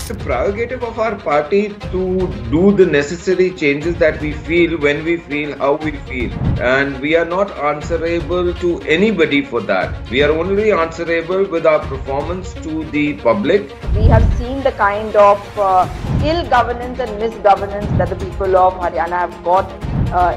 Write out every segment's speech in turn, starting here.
The prerogative of our party to do the necessary changes that we feel when we feel how we feel, and we are not answerable to anybody for that. We are only answerable with our performance to the public. We have seen the kind of ill governance and misgovernance that the people of Haryana have got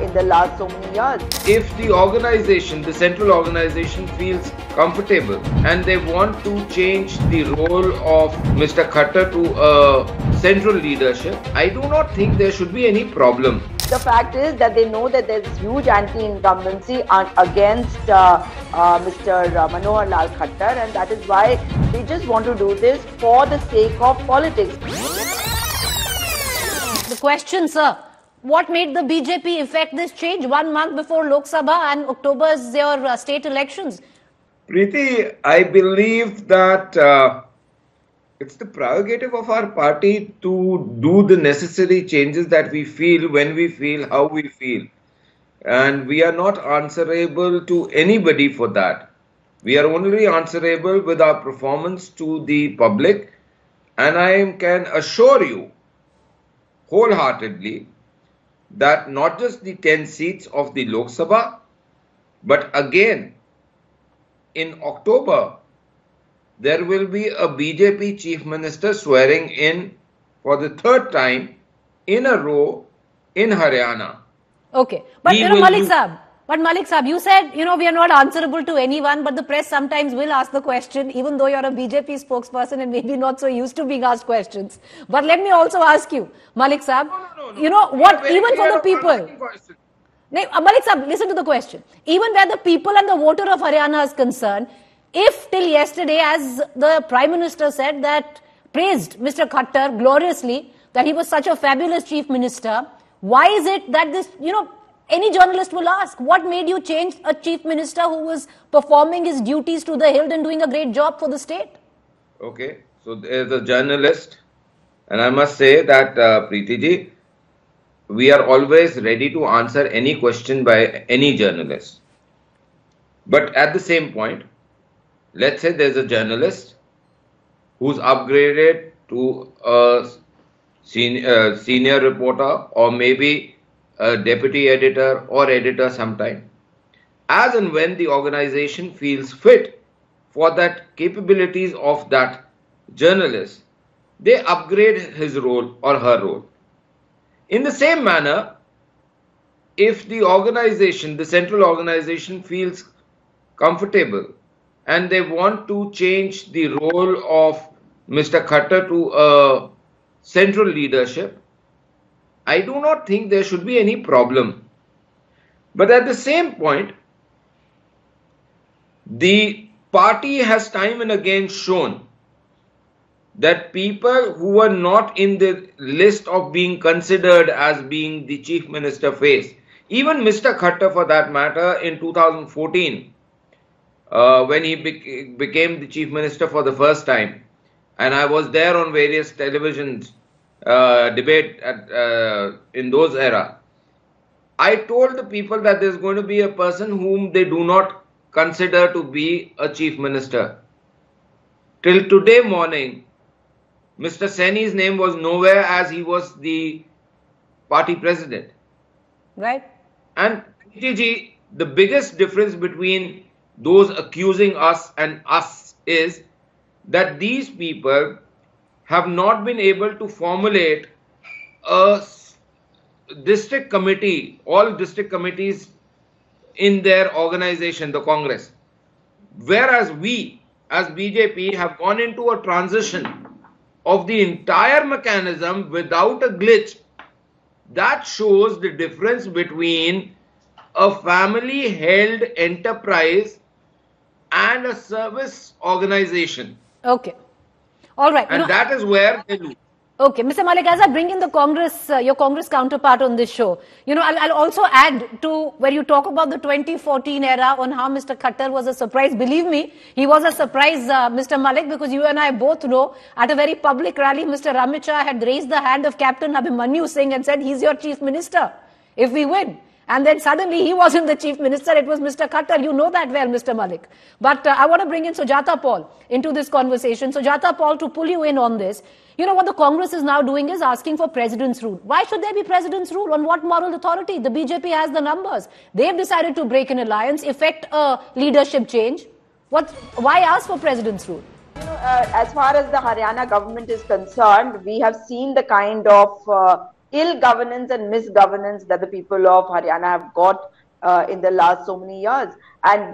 in the last so many years. If the organization, the central organization, feels comfortable and they want to change the role of Mr. Khattar to a central leadership, I do not think there should be any problem. The fact is that they know that there is huge anti-incumbency against Mr. Manohar Lal Khattar, and that is why they just want to do this for the sake of politics. The question, sir, what made the BJP effect this change 1 month before Lok Sabha and October's your state elections? Preeti, I believe that it's the prerogative of our party to do the necessary changes that we feel when we feel how we feel. And we are not answerable to anybody for that. We are only answerable with our performance to the public. And I can assure you wholeheartedly that not just the 10 seats of the Lok Sabha, but again, in October, there will be a BJP chief minister swearing in for the third time in a row in Haryana. Okay, but Malik Saab, you said, we are not answerable to anyone, but the press sometimes will ask the question, even though you're a BJP spokesperson and maybe not so used to being asked questions. But let me also ask you, Malik Saab, what, even for the people, Malik Saab, listen to the question. Even where the people and the voter of Haryana is concerned, if till yesterday, as the Prime Minister said, that praised Mr. Khattar gloriously, that he was such a fabulous Chief Minister, why is it that this, any journalist will ask, what made you change a Chief Minister who was performing his duties to the hilt and doing a great job for the state? Okay, so there's a journalist, and I must say that, Preeti ji, we are always ready to answer any question by any journalist. But at the same point, let's say there's a journalist who's upgraded to a senior reporter or maybe a deputy editor or editor sometime. As and when the organization feels fit for that capabilities of that journalist, they upgrade his role or her role. In the same manner, if the organization, the central organization, feels comfortable and they want to change the role of Mr. Khattar to a central leadership, I do not think there should be any problem. But at the same point, the party has time and again shown that people who are not in the list of being considered as being the Chief Minister face, even Mr. Khattar for that matter in 2014, when he became the Chief Minister for the first time, and I was there on various televisions debate in those era, I told the people that there's going to be a person whom they do not consider to be a Chief Minister. Till today morning, Mr. Saini's name was nowhere as he was the party president. Right. And Preeti, the biggest difference between those accusing us and us is that these people have not been able to formulate a district committee, all district committees in their organization, the Congress. Whereas we, as BJP, have gone into a transition of the entire mechanism without a glitch. That shows the difference between a family-held enterprise and a service organization. Okay. All right. And that is where they lose. Okay, Mr. Malik, as I bring in the Congress, your Congress counterpart on this show, I'll also add to where you talk about the 2014 era on how Mr. Khattar was a surprise. Believe me, he was a surprise, Mr. Malik, because you and I both know at a very public rally, Mr. Amit Shah had raised the hand of Captain Abhimanyu Singh and said, he's your chief minister if we win. And then suddenly he wasn't the chief minister, it was Mr. Khattar. You know that well, Mr. Malik. But I want to bring in Sujata Paul into this conversation. Sujata Paul, to pull you in on this, you know what the Congress is now doing is asking for president's rule. Why should there be president's rule? On what moral authority? The BJP has the numbers. They've decided to break an alliance, effect a leadership change. Why ask for president's rule? You know, as far as the Haryana government is concerned, we have seen the kind of ill governance and misgovernance that the people of Haryana have got in the last so many years. And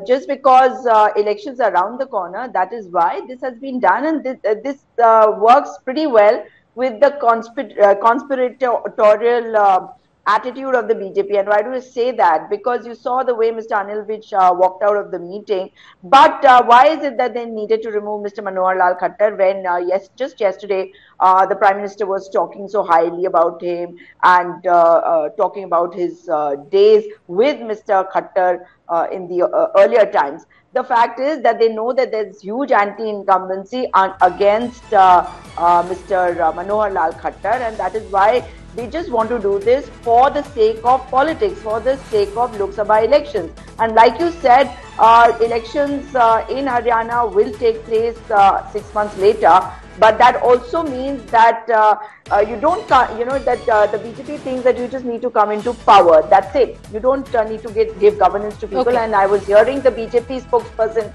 just because elections are around the corner, that is why this has been done. And this works pretty well with the conspiratorial attitude of the BJP. And why do I say that? Because you saw the way Mr. Anil Vij walked out of the meeting. But why is it that they needed to remove Mr. Manohar Lal Khattar when just yesterday the Prime Minister was talking so highly about him and talking about his days with Mr. Khattar in the earlier times? The fact is that they know that there's huge anti-incumbency against Mr. Manohar Lal Khattar, and that is why they just want to do this for the sake of politics, for the sake of Lok Sabha elections. And like you said, elections in Haryana will take place 6 months later. But that also means that you don't, that the BJP thinks that you just need to come into power. That's it. You don't need to give governance to people. Okay. And I was hearing the BJP spokesperson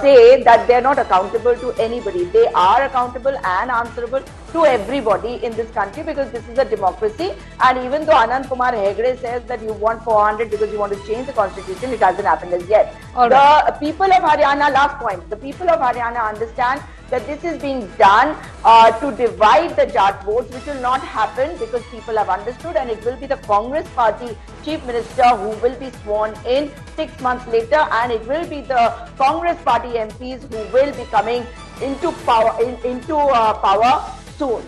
say that they're not accountable to anybody. They are accountable and answerable to everybody in this country because this is a democracy. And even though Anand Kumar Hegde says that you want 400 because you want to change the constitution, it hasn't happened as yet. Right. The people of Haryana, last point, the people of Haryana understand that this is being done to divide the Jat votes, which will not happen because people have understood, and it will be the Congress party chief minister who will be sworn in 6 months later, and it will be the Congress party MPs who will be coming into power soon.